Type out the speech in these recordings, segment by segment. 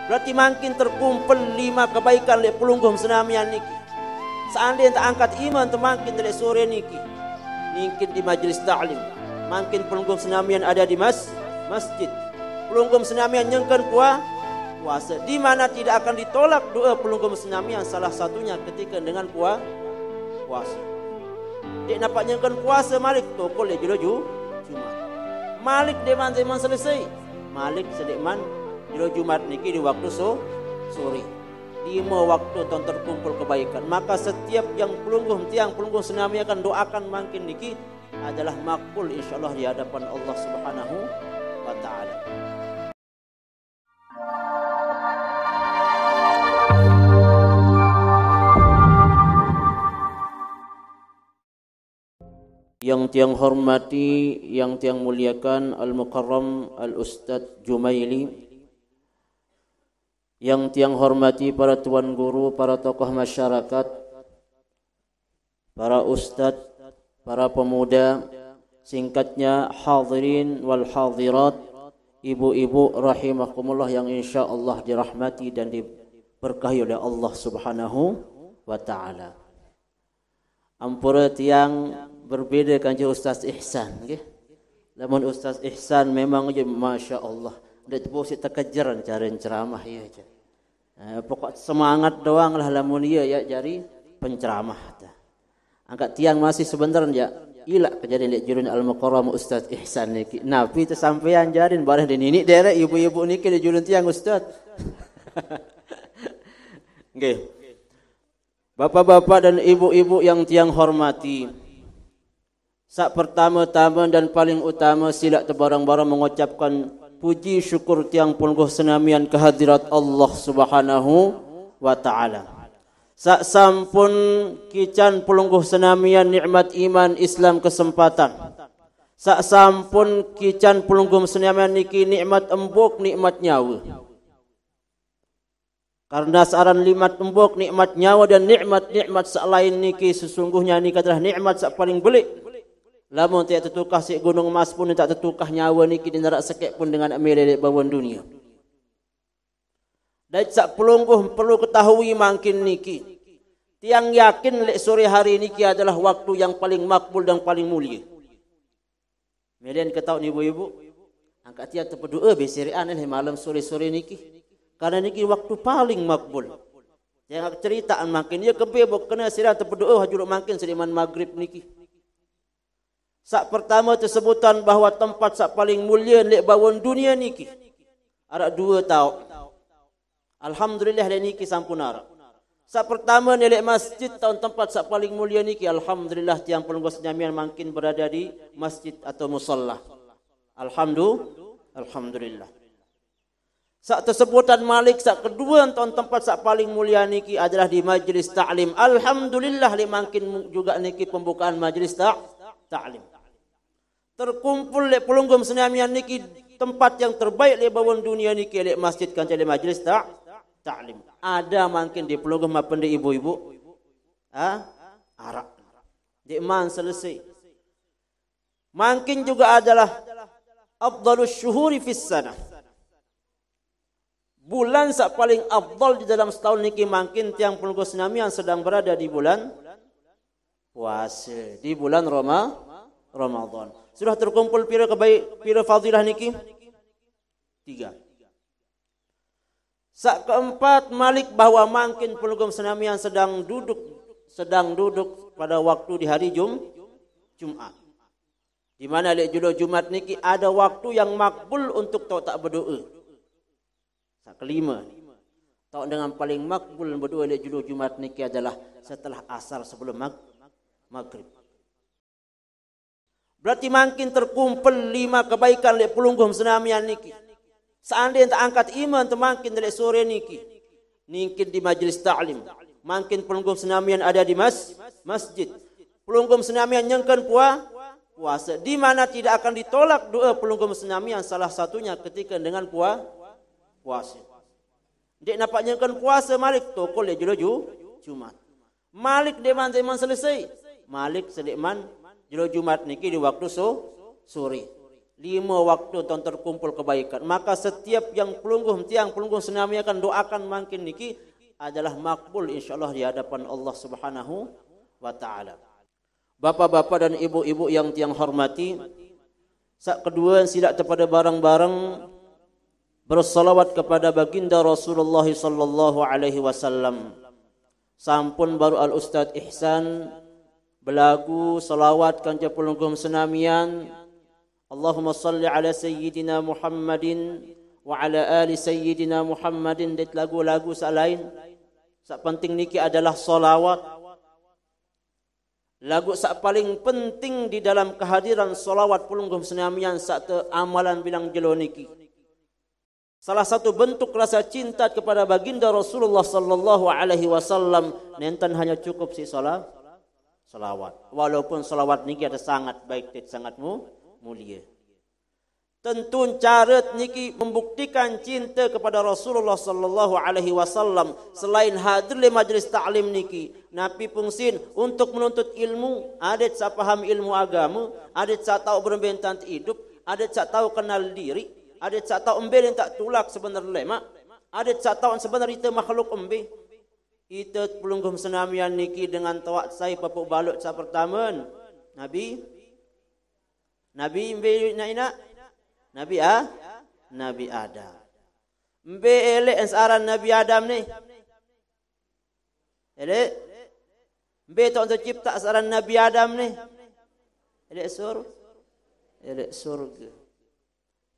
Berarti makin terkumpul 5 kebaikan lek pelunggum senamian niki. Seandainya tak angkat iman tu makin lek sore niki. Mungkin di majlis ta'lim. Makin pelunggum senamian ada di masjid. Pelunggum senamian nyengkan puasa. Di mana tidak akan ditolak doa pelunggum senamian, salah satunya ketika dengan puasa. Dek nampak nyengkan puasa Malik tokol dia julu Jumat. Malik deman selesai. Malik sedekman julu Jumat niki di waktu sore. 5 waktu ton terkumpul kebaikan. Maka setiap yang tiang pelunggum senamian akan doakan makin niki adalah makbul insyaallah di hadapan Allah Subhanahu wa taala. Yang tiang hormati, yang tiang muliakan Al-Mukarram Al-Ustadz Jumaili, yang tiang hormati para tuan guru, para tokoh masyarakat, para ustadz, para pemuda, singkatnya hadirin wal hadirat, ibu-ibu rahimakumullah yang insyaallah dirahmati dan diberkahi oleh Allah Subhanahu wa taala. Ampura tiang berbeda kanjeng Ustaz Ihsan nggih. Lamun Ustaz Ihsan memang je masya-Allah. Ndak bosi terkejaran cara ceramah ya aja. Pokok semangat doang lah lamun ieu ya jari penceramah tah. Angkat tiang masih sebentar ya. Ila kejadian lek jurun Al-Mukarram Ustaz Ihsan niki. Nabi teh sampean jarin bareng di nini derek ibu-ibu niki di jurun tiang Ustaz. Nggih. Bapak-bapak dan ibu-ibu yang tiang hormati, sak pertama-tama dan paling utama sila tebarang-barang mengucapkan puji syukur tiang pelungguh senamian kehadirat Allah Subhanahu wa taala. Sak sampun kican pelungguh senamian nikmat iman Islam kesempatan. Sak sampun kican pelungguh senamian niki nikmat embuk nikmat nyawa. Karena saran nikmat embuk, nikmat nyawa dan nikmat-nikmat selain niki sesungguhnya niki adalah nikmat sak paling belik. Lamun tak tertukah si gunung emas pun tak tertukah nyawa niki di nerak sekek pun dengan amilai bawaan dunia. Dan sak pelungguh perlu ketahui makin niki. Tiang yakin lek sore hari niki adalah waktu yang paling makbul dan paling mulia. Kemudian ketahui ibu-ibu, angkat tiang terpedoa beserian malam sore-sore niki. Karena niki waktu paling makbul. Yang ceritaan makin dia kebebok kena sira terpedoa hajuruk makin sediman maghrib niki. Sak pertama tersebutan bahawa tempat sak paling mulia lek bawon dunia niki. Ada 2 tahun. Alhamdulillah lek niki sampun ara. Sak pertama ni lek masjid tahun tempat sak paling mulia niki. Alhamdulillah tiang pelungguh senamian makin berada di masjid atau musalla. Alhamdulillah. Sak tersebutan Malik sak kedua tahun tempat sak paling mulia niki adalah di majlis ta'lim. Alhamdulillah li makin juga niki pembukaan majlis ta'lim. Terkumpul le pelunggum senamian niki tempat yang terbaik le bawon dunia niki le masjid kan le majlis ta'lim. Ada makin di pelunggum apa di ibu-ibu? Arak. Di man selesai. Makin juga adalah afdalus syuhuri fis sanah. Bulan sak paling afdal di dalam setahun niki makin tiang pelungguh senamian sedang berada di bulan puasa, di bulan Ramadan. Sudah terkumpul pira fadilah niki? 3. Sak keempat Malik bahwa makin pelungguh senamian sedang duduk pada waktu di hari Jumat. Di mana lek judul Jumat niki ada waktu yang makbul untuk tak berdoa. Sak kelima, tahun dengan paling makbul berdoa lek judul Jumat niki adalah setelah asar sebelum maghrib. Berarti makin terkumpul 5 kebaikan lek pelunggum senamian niki. Seandainya tak angkat iman tu makin lek sore niki. Niki di majlis ta'lim. Makin pelunggum senamian ada di masjid. Pelunggum senamian nyengkan puasa. Di mana tidak akan ditolak doa pelunggum senamian, salah satunya ketika dengan puasa. Dek nampaknya kan puasa Malik tokol dia julu Jumat. Malik deman selesai. Malik sedekman julu Jumat niki di waktu sore. 5 waktu tuan terkumpul kebaikan. Maka setiap yang tiang pelungguh senami akan doakan makin niki adalah makbul insyaallah di hadapan Allah Subhanahu wa taala. Bapak-bapak dan ibu-ibu yang tiang hormati, sak kedua sila kepada barang-barang bersalawat kepada baginda Rasulullah sallallahu alaihi wasallam. Sampun baru al Ustaz Ihsan belagu salawat kanca pelungguh senamian. Allahumma salli ala sayyidina Muhammadin wa ala ali sayyidina Muhammadin. Dit lagu-lagu salain. Sak penting niki adalah salawat. Lagu sak paling penting di dalam kehadiran salawat pelungguh senamian sak amalan bilang jelo niki. Salah satu bentuk rasa cinta kepada baginda Rasulullah sallallahu alaihi wasallam nenten hanya cukup si salawat. Walaupun salawat niki ada sangat baik dan sangat mulia. Tentu cara niki membuktikan cinta kepada Rasulullah sallallahu alaihi wasallam selain hadir di majlis ta'lim niki, napi pungsin untuk menuntut ilmu, ada yang paham ilmu agama, ada yang tahu berbentan hidup, ada yang tahu kenal diri, ada yang tahu embe yang tak tulak sebenarnya lemak, ada yang tahu sebenarnya itu makhluk embe. Itu pelungguh senamian niki dengan tawak saya papuk balut sa pertama Nabi embe ina Nabi Adam. Mbe elek asaran Nabi Adam ni. Elek. Mbe tak tercipta asaran Nabi Adam ni. Elek surga.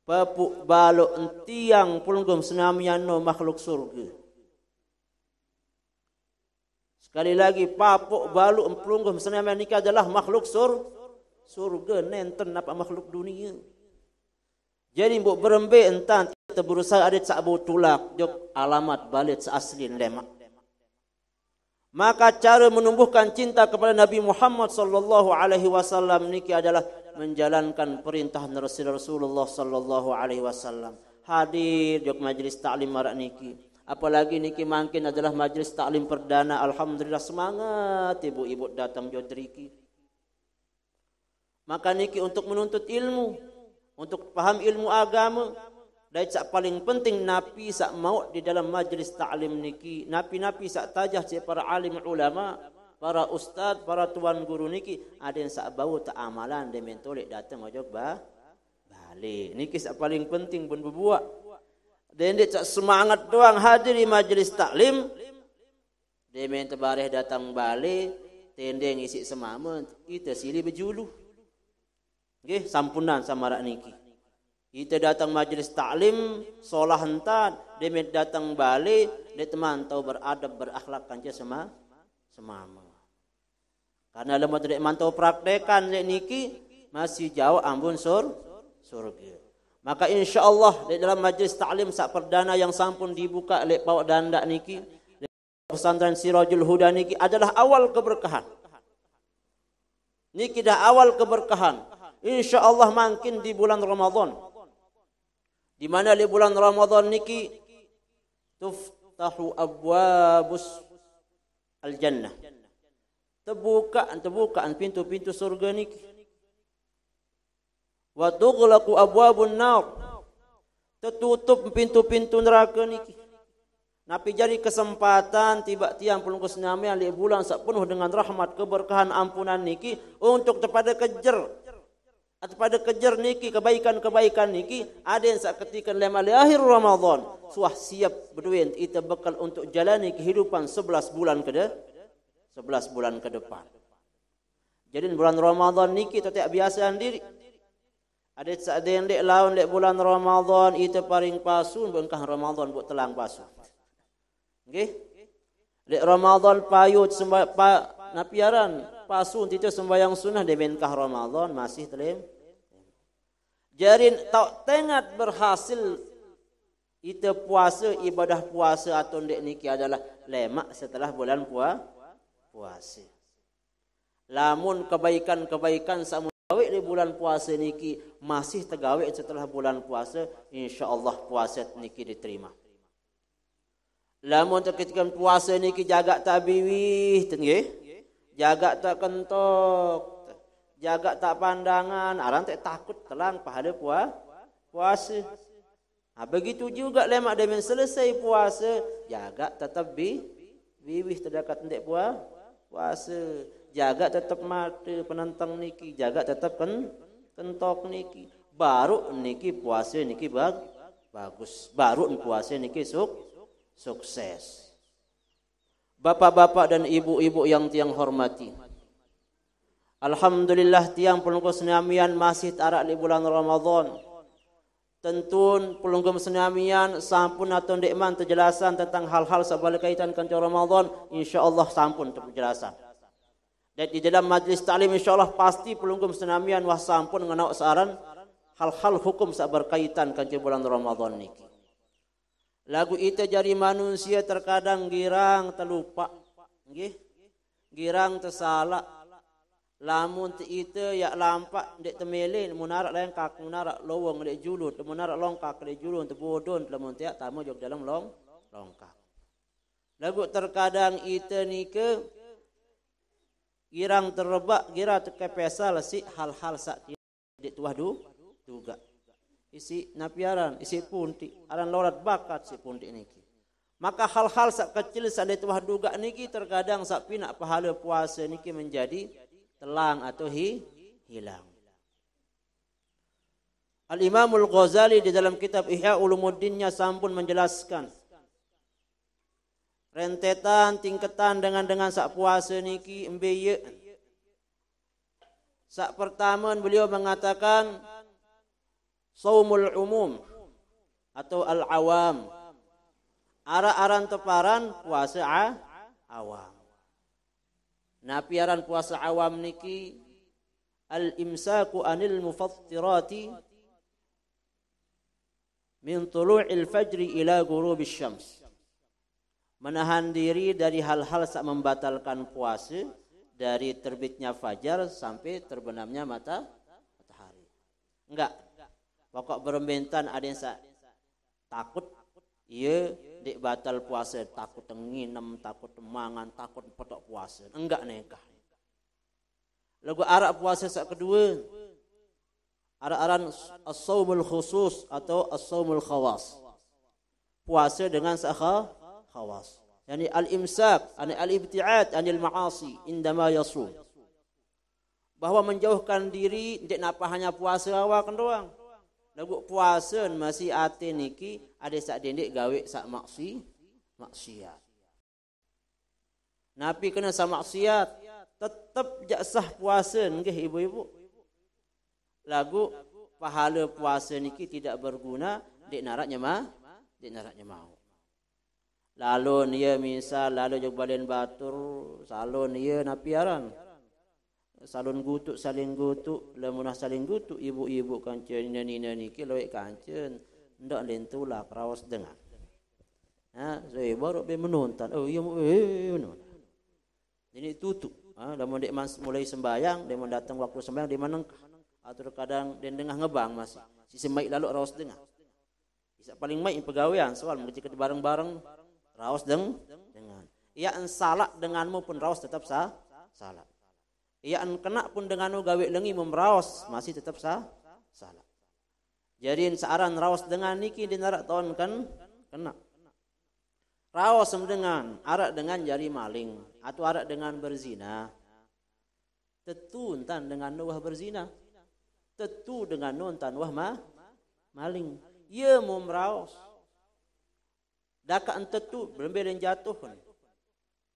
Papuk balok entiang pelunggum senamian no makhluk surga. Sekali lagi papuk balok pelunggum senamian ni adalah makhluk surga. Nenten apa makhluk dunia. Jadi mbok berembe entan kita berusaha ada sak tulak jok alamat balik seaslin lemak. Maka cara menumbuhkan cinta kepada Nabi Muhammad sallallahu alaihi wasallam niki adalah menjalankan perintah Rasulullah sallallahu alaihi wasallam. Hadir jok majlis taklim marak niki. Apalagi niki mungkin adalah majlis taklim perdana. Alhamdulillah semangat ibu-ibu datang jok driki. Maka niki untuk menuntut ilmu, untuk paham ilmu agama, dan sak paling penting napi sak maut di dalam majlis ta'lim niki, napi sak tajah para alim ulama, para ustaz, para tuan guru niki, ada yang sak bau tak amalan dia mentolek datang ojok balik. Niki sak paling penting pun berbuat. Dan dia sak semangat doang hadir di majlis ta'lim, dia minta bareh datang balik, tendeng isi semamen, kita silih berjuluh. Okay, sampunan sama rak niki. Kita datang majlis taklim, solah hentan, dia datang balik, dia teman tahu beradab berakhlak kanja semama. Karena lemah tidak mantau praktekan niki masih jauh ambun surga. Maka insyaallah di dalam majlis taklim sak perdana yang sampun dibuka oleh Pak Dandak niki, pesantren Sirajul Huda niki adalah awal keberkahan. Niki dah awal keberkahan. InsyaAllah makin di bulan Ramadan. Di mana di bulan Ramadan niki tuftahu abwabus al-jannah. Terbukaan pintu-pintu surga niki. Wa tughlaqu abwabun nar. Tertutup pintu-pintu neraka niki. Napi jadi kesempatan tiba tiang pelungkus senamian di bulan sak penuh dengan rahmat keberkahan ampunan niki untuk kepada kejar atau pada kejar niki kebaikan-kebaikan niki ada yang saat ketika lama akhir Ramadan suah siap berduit itu bekal untuk jalani kehidupan 11 bulan ke depan. Jadi bulan Ramadan niki tak biasa diri. Ada yang dek lawan dek bulan Ramadan itu paling pasun bukan Ramadan buat telang pasun. Okey. Dek Ramadan payut napiaran pasun itu sembahyang sunnah di benkah Ramadan masih terlem. Jarin tak tengat berhasil itu puasa ibadah puasa atau ndek niki adalah lemak setelah bulan puasa. Lamun kebaikan-kebaikan samun gawe di bulan puasa niki masih tergawe setelah bulan puasa, insyaallah puasa niki diterima. Lamun ketika puasa niki jaga tabiwih nggih. Jaga tak kentok. jaga tak pandangan, aran tak takut telang pahala puasa. Begitu juga lemak dia selesai puasa, jaga tetap biwih terdekat ndek puasa. Jaga tetap mata penentang niki, jaga tetap kentok niki. Baru niki puasa niki bagus. Baru puasa niki sukses. Bapak-bapak dan ibu-ibu yang tiang hormati. Alhamdulillah tiang pelunggu senamian masih tarak di bulan Ramadan. Tentun pelunggum senamian sampun atau ndekman terjelasan tentang hal-hal sebalik kaitan dengan Ramadan, insyaallah sampun penjelasan. Dan di dalam majlis ta'lim insyaallah pasti pelunggum senamian wah sampun ngenau saran hal-hal hukum sak berkaitan dengan bulan Ramadan niki. Lagu itu jari manusia terkadang girang terlupa, nggih. Girang tersalah. Lamun itu ya lampak dek temele munarak lengkak munarak lowong dek julut munarak longkak dek julut tebodon lamun tiak tamu jog dalam longkak. Lagu terkadang itu nike girang terebak gira terkepesal si hal-hal sak dek tuah duga. Isi napiaran isi punti aran lorat bakat si punti niki. Maka hal-hal sak kecil sak dek tuah duga niki terkadang sak pinak pahala puasa niki menjadi telang atau hilang. Al-Imamul Ghazali di dalam kitab Ihya Ulumuddinnya sampun menjelaskan rentetan tingkatan dengan sak puasa niki embeye. Sak pertama beliau mengatakan saumul umum atau al-awam. Ara-aran teparan puasa awam. Napiaran puasa awam niki al-imsaku anil mufattirati min tulu'il fajri ila ghurubis syams. Menahan diri dari hal-hal sak membatalkan puasa dari terbitnya fajar sampai terbenamnya matahari. Enggak. Pokok berembentan ada yang takut iya dek batal puasa, takut nginem, takut mangan, takut petok puasa. Enggak nekah. Lagu arak puasa sak kedua. Arak-aran as-saumul khusus atau as-saumul khawas. Puasa dengan sak khawas. Yani al-imsak, al-ibti'ad anil ma'asi indama yasum. Bahwa menjauhkan diri dek napa hanya puasa awak doang. Lagu puasa masih ate niki ada sak dendek gawe sak maksiat. Napi kena sak maksiat tetap jak sah puasa nggih ibu-ibu. Lagu pahala puasa niki tidak berguna dek naraknya mau. Lalu dia misal lalu jog balen batur salon dia napi aran. Salun gutuk saling gutuk lamunah saling gutuk ibu-ibu kancen nani niki lewek kancen ndak lentulak rawas dengar. Saya baru be menonton. Oh iya menonton. Jadi tutup. Lamun dek mulai sembayang, dia datang waktu sembayang di mana atau kadang dia dengah ngebang masih. Si semai lalu rawas dengar. Bisa paling mai pegawaian soal mengecek bareng-bareng rawas dengan. Ia salah denganmu pun rawas tetap salah. Ia kena pun denganmu gawe lengi memraos masih tetap salah. Jadi searan raos dengan niki dinarak tahun kan kena. Raos dengan arak dengan jari maling atau arak dengan berzina. Tentu entan dengan nuwah berzina. Tentu dengan nontan wah maling. Ia memraos. Daka entetu belum jatuh.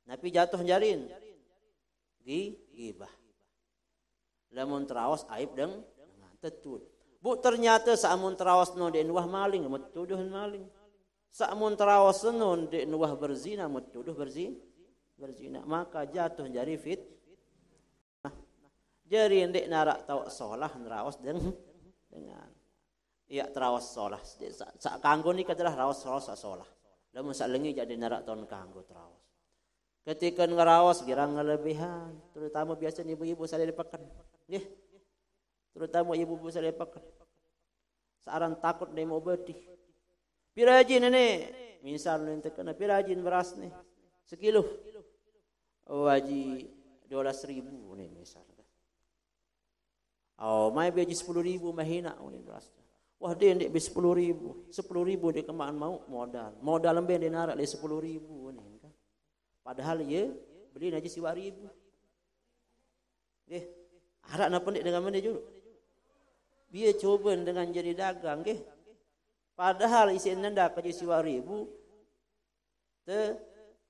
Tapi jatuh jarin. Gibah. Lamun terawas aib dengan tetut. Bu ternyata saamun terawas no de nuwah maling metuduh maling. Saamun terawas no de nuwah berzina metuduh berzina. Maka jatuh jari fit. Jari ndek narak tahu solah nerawas dengan iya terawas solah. Sak kanggo ni katalah rawas solah. Lamun sak lengi jadi narak tahun kanggo terawas. Ketika ngerawas girang ngelebihan, terutama biasa ibu-ibu saya dipakan. Nggih. Terutama ibu-ibu saya dipakan. Searan takut dia mau bedih. Pirajin nenek, misal nanti kena pirajin beras nih. Sekilo. Oh haji 12.000 nih misal. Oh, mai beji 10.000 mahina ni rasa. Wah dia ndek be 10.000. 10.000 dia kemaan mau modal. Modal lembe dia narak le 10.000 ni kan. Padahal ye beli aja 1.000. Harap nak pendek dengan mana juga. Dia coba dengan jadi dagang ke. Padahal isi nenda kerja 1.000 te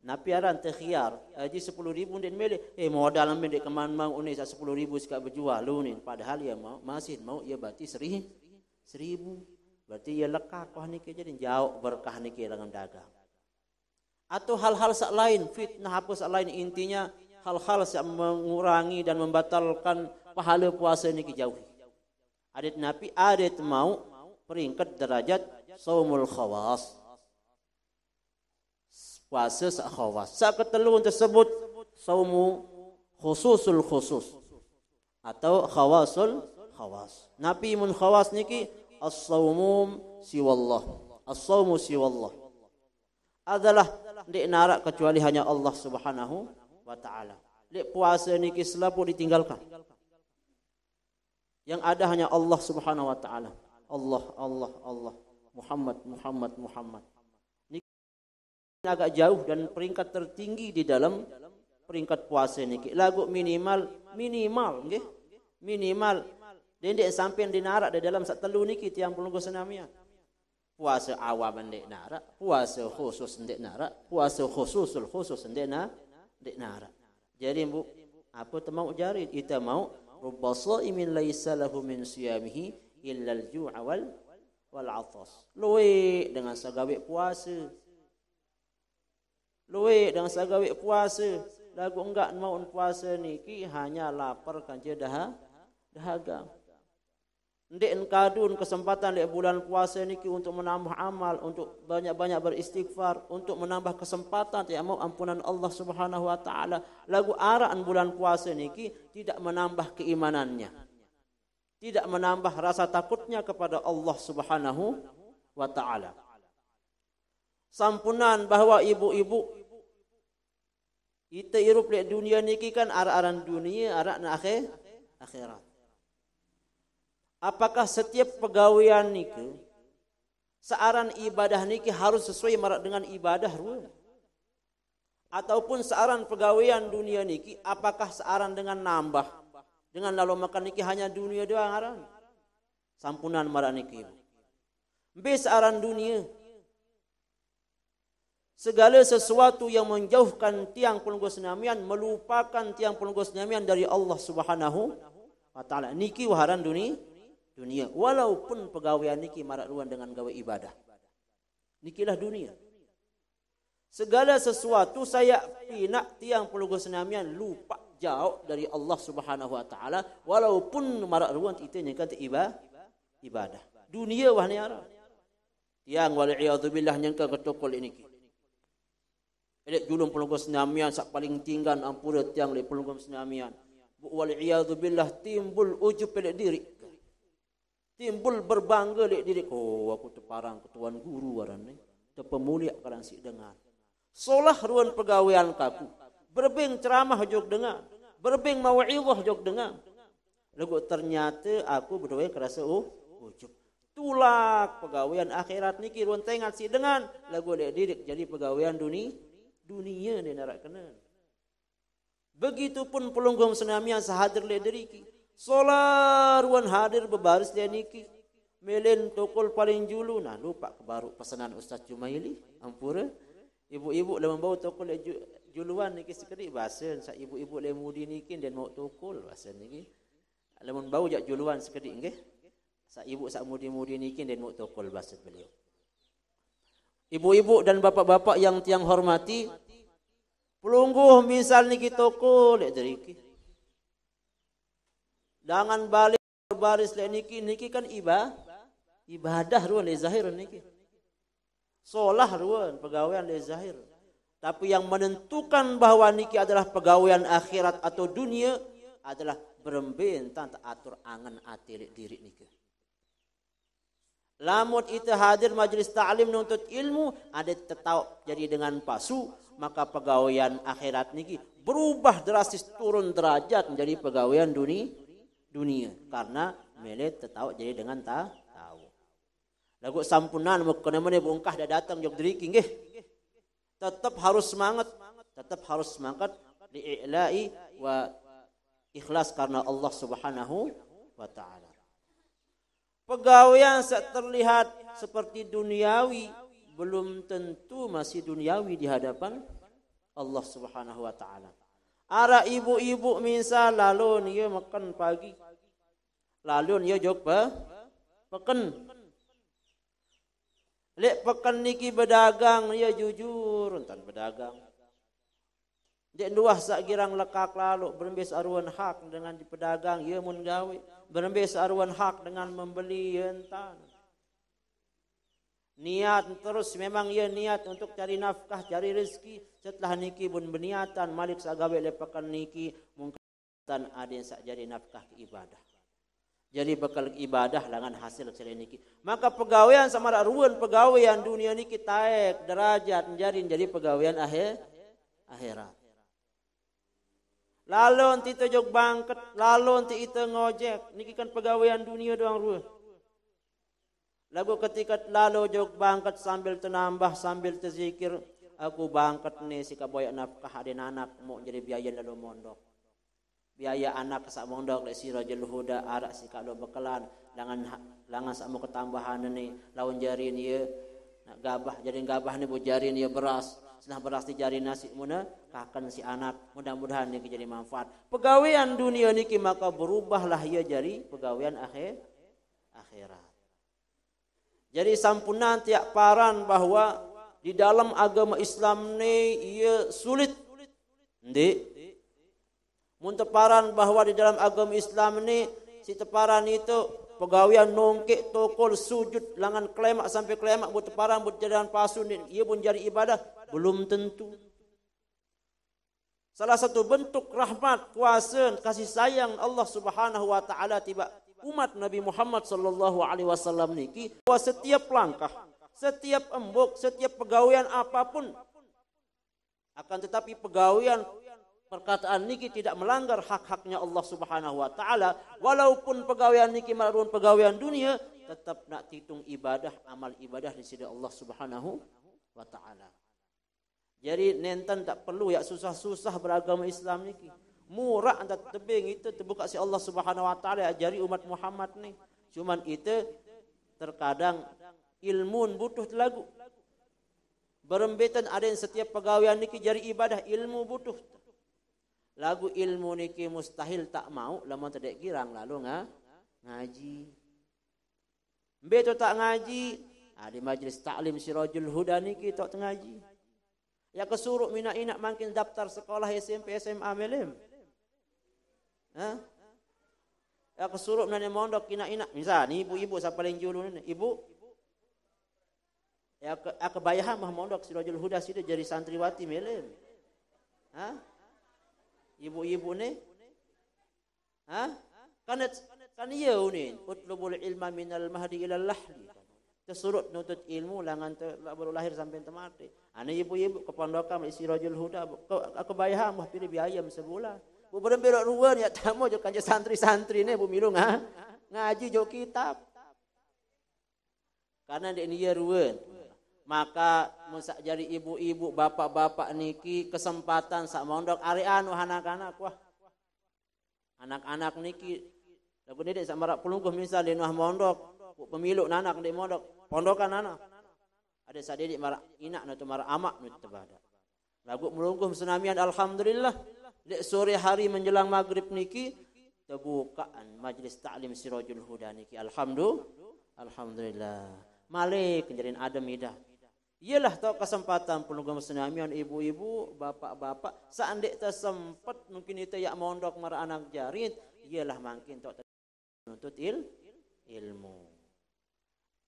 napiaran te khiar aji 10.000 den mele modal ambe dek keman mau ni 10.000 sekak berjual lu ni padahal ya mau masih mau ya berarti 1.000 berarti ya lekah kah ni ke jadi jauh berkah ni ke dengan dagang atau hal-hal sak lain fitnah apa sak lain intinya hal-hal yang mengurangi dan membatalkan pahala puasa ni ke jauhi adat nabi adat mau peringkat derajat saumul khawas puasa sak khawas. Sak ketelu tersebut saumu khususul khusus atau khawasul khawas. Nabi mun khawas niki as-saumum siwallah. As-saumu siwallah. Adalah ndik narak kecuali hanya Allah Subhanahu wa taala. Lek puasa niki selalu ditinggalkan. Yang ada hanya Allah Subhanahu wa taala. Allah. Muhammad. Agak jauh dan peringkat tertinggi di dalam peringkat puasa ni. Lagu minimal nggih. Minimal dendek sampai dinarak di dalam sak telu niki tiang pelunggu senamia. Puasa awam ndek narak, puasa khusus ndek narak, puasa khususul khusus ndek narak. Jadi Bu, apa temau jari kita mau rubba shaimin laisa lahu min siyamihi illa al-ju'a wal 'athas. Luwe dengan sagawe puasa. Luwe dengan sagawe puasa. Lagu enggak mau puasa niki hanya lapar kanje dahaga. Ndek kadun kesempatan lek bulan puasa niki untuk menambah amal, untuk banyak-banyak beristighfar, untuk menambah kesempatan ya mau ampunan Allah Subhanahu wa taala. Lagu araan bulan puasa niki tidak menambah keimanannya. Tidak menambah rasa takutnya kepada Allah Subhanahu wa taala. Sampunan bahwa ibu-ibu kita hidup di dunia niki kan aran dunia, aran akhirat. Apakah setiap pegawaian niki searan ibadah niki harus sesuai marak dengan ibadah ruang? Ataupun searan pegawaian dunia niki apakah searan dengan nambah? Dengan lalu makan niki hanya dunia doang aran. Sampunan marak niki. Be searan dunia segala sesuatu yang menjauhkan tiang pelunggu senamian, melupakan tiang pelunggu senamian dari Allah Subhanahu wa taala. Niki waharan dunia. Walaupun pegawaian niki marak ruan dengan gawe ibadah. Nikilah dunia. Segala sesuatu saya pinak tiang pelunggu senamian lupa jauh dari Allah Subhanahu wa taala walaupun marak ruan itu nyangka ibadah. Dunia wahni ara. Tiang wal iyad billah nyangka ketokol niki. Elek julung pelunggu senamian sak paling tinggan ampura tiang le pelunggu senamian. Wal iyadu billah timbul ujub elek diri. Timbul berbangga elek diri. Oh aku teparang ketuan guru waran ni. Te pemulia karan si dengar. Solah ruan pegawaian kaku. Berbeng ceramah jog dengar. Berbeng mau'izah jog dengar. Lagu ternyata aku berdoa kerasa ujub. Tulak pegawaian akhirat niki ruan tengat si dengan lagu elek diri jadi pegawaian dunia ni narak kenal. Begitupun pelunggum senamian sehadir le deriki. Solar wan hadir berbaris dia niki. Melen tokol paling julu. Nah lupa kebaru pesanan Ustaz Jumaili. Ampura. Ibu-ibu le membawa tokol le juluan niki sekedik bahasa. Sa ibu-ibu le mudi niki dan mau tokol bahasa niki. Le membawa jak juluan sekedik nggih. Sa ibu sak mudi-mudi niki dan mau tokol bahasa beliau. Ibu-ibu dan bapak-bapak yang tiang hormati, pelungguh misal niki toko lek deriki. Jangan balik baris lek niki kan ibadah ruan le zahir niki. Solah ruan pegawaian le zahir. Tapi yang menentukan bahwa niki adalah pegawaian akhirat atau dunia adalah berembentan tak atur angan ati lek diri niki. Lamun itu hadir majlis ta'lim nuntut ilmu, ada tetap jadi dengan pasu, maka pegawaian akhirat niki berubah drastis turun derajat menjadi pegawaian dunia karena melet tetau jadi dengan tahu. Lagu sampunan mau kena mana bongkah dah datang jog deriki nggih. Tetap harus semangat, li'ila'i wa ikhlas karena Allah Subhanahu wa taala. Pegawaian terlihat seperti duniawi belum tentu masih duniawi di hadapan Allah Subhanahu wa taala. Ara ibu-ibu misal lalu dia makan pagi. Lalu dia jog peken. Lek pekan niki berdagang dia jujur entan berdagang. Dek duah sak girang lekak lalu berembes aruan hak dengan di pedagang ia mun gawe. Berembes aruan hak dengan membeli entan. Niat terus memang ia niat untuk cari nafkah, cari rezeki. Setelah niki pun berniatan malik sagawe lepakan niki mungkin ada yang sak jadi nafkah ke ibadah. Jadi bekal ibadah langan hasil selain niki. Maka pegawaian sama ruan pegawaian dunia niki taek derajat jadi pegawaian akhirat. Lalu nanti itu jog bangket, lalu nanti itu ngojek. Niki kan pegawaian dunia doang ruan. Lagu ketika lalu jog bangkat sambil tenambah sambil terzikir aku bangkat nih si kaboyak nafkah ada anak mau jadi biaya lalu mondok biaya anak sak mondok le si rajul huda arak si kalau bekalan langan sak mau ketambahan nih lawan jari nih gabah jadi gabah nih bu jari nih beras setelah beras di jari nasi muna kakan si anak mudah-mudahan nih jadi manfaat pegawaian dunia niki maka berubahlah ia jadi pegawaian akhirat. Jadi sampunan tiap paran bahwa di dalam agama Islam ni ia sulit. Ndi. Mun teparan bahwa di dalam agama Islam ni si teparan itu pegawaian nongkek tokol sujud langan klemak sampai klemak buat teparan buat jalan pasun ia pun jadi ibadah belum tentu. Salah satu bentuk rahmat, kuasa, kasih sayang Allah Subhanahu wa taala tiba umat Nabi Muhammad sallallahu alaihi wasallam niki bahwa setiap langkah, setiap embuk, setiap pegawaian apapun akan tetapi pegawaian perkataan niki tidak melanggar hak-haknya Allah Subhanahu wa taala walaupun pegawaian niki merupakan pegawaian dunia tetap nak hitung ibadah, amal ibadah di sisi Allah Subhanahu wa taala. Jadi nenten tak perlu ya susah-susah beragama Islam niki. Murah anda tebing itu terbuka si Allah Subhanahu wa taala ajari umat Muhammad nih. Cuman itu terkadang ilmu butuh lagu. Berembetan ada yang setiap pegawaian niki jari ibadah ilmu butuh. Lagu ilmu niki mustahil tak mau lama tedek girang lalu ngaji. Beto tak ngaji, ada majlis taklim Sirajul Huda niki tak ngaji. Ya kesuruh mina inak makin daftar sekolah SMP SMA melem. Ya kesuruh nanya mondok ina-ina. Misal ni ibu-ibu siapa paling julu ni? Ibu. Ya kebayah mah mondok Sirajul Huda sida jadi santriwati melem. Ibu-ibu ni? Kan iya ni utlubul ilma minal mahdi ilal lahdi. Kesurut nutut ilmu langan baru lahir sampai mati. Ana ibu-ibu ke pondokan Sirajul Huda kebayah mah pilih biaya sebulan. Bu berembelok ruan ya tamu jo kanjeng santri-santri ne bu milu ngaji jo kitab. Karena di dia ruan. Maka musak jadi ibu-ibu, bapak-bapak niki kesempatan sak mondok ari anu anak-anak wah. Anak-anak niki lagu ni dek samarak pelungguh misal di nuah mondok, pemilu anak di mondok, pondokan anak. Ada sadedik marak inak na tu marak amak nu tebada. Lagu melungguh senamian alhamdulillah. Dek sore hari menjelang maghrib niki terbukaan majlis taklim Sirajul Huda niki alhamdulillah malik kenjarin adem idah iyalah tau kesempatan pelungguh senamian ibu-ibu bapak-bapak seandek tersempat mungkin itu ya mondok mara anak jarit iyalah makin tau menuntut ilmu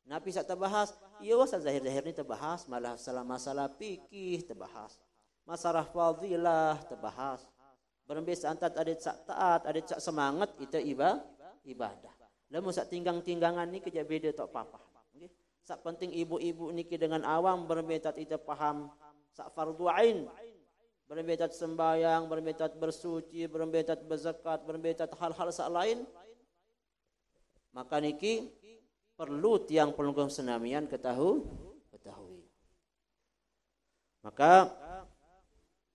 nabi sak terbahas iya wasa zahir-zahir ni terbahas malah masalah fikih terbahas masalah fadilah terbahas berembes antat ada sak taat, ada sak semangat itu ibadah. Lalu sak tinggang-tinggangan ni kerja beda tak apa-apa. Okay? Sak penting ibu-ibu niki dengan awam berembetat itu paham sak fardu ain. Berembetat sembayang, berembetat bersuci, berembetat berzakat, berembetat hal-hal sak lain Maka niki perlu tiang pelungguh senamian ketahui. Maka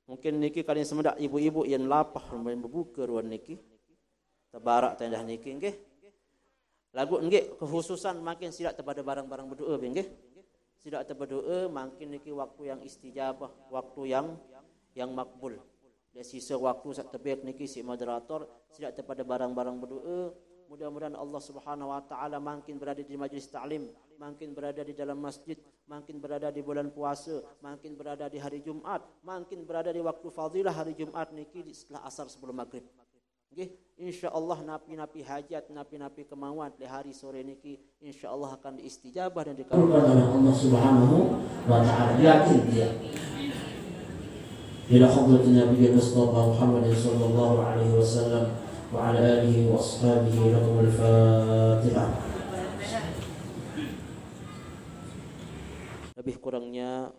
mungkin niki kalian semedak ibu-ibu yang lapar main berbuka ruan niki. Tabarak tendah niki nggih. Lagu nggih kekhususan makin sidak kepada barang-barang berdoa nggih. Sidak berdoa makin niki waktu yang istijabah, waktu yang makbul. Dan sisa waktu sak tebek niki si moderator sidak kepada barang-barang berdoa. Mudah-mudahan Allah Subhanahu wa taala makin berada di majlis ta'lim, makin berada di dalam masjid, makin berada di bulan puasa, makin berada di hari Jumat, makin berada di waktu fadilah hari Jumat niki setelah asar sebelum maghrib. Nggih, insyaallah napi-napi hajat, napi-napi kemauan di hari sore niki insyaallah akan diistijabah dan dikabulkan oleh Allah Subhanahu wa taala. Yakin dia. Ila hadratin Nabi Mustafa Muhammad sallallahu alaihi wasallam وعلى آله وأصحابه لكم الفاتحة. Lebih kurangnya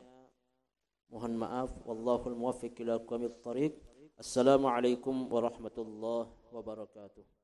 mohon maaf. Wallahul muwaffiq ila aqwamit thariq. Assalamualaikum warahmatullahi wabarakatuh.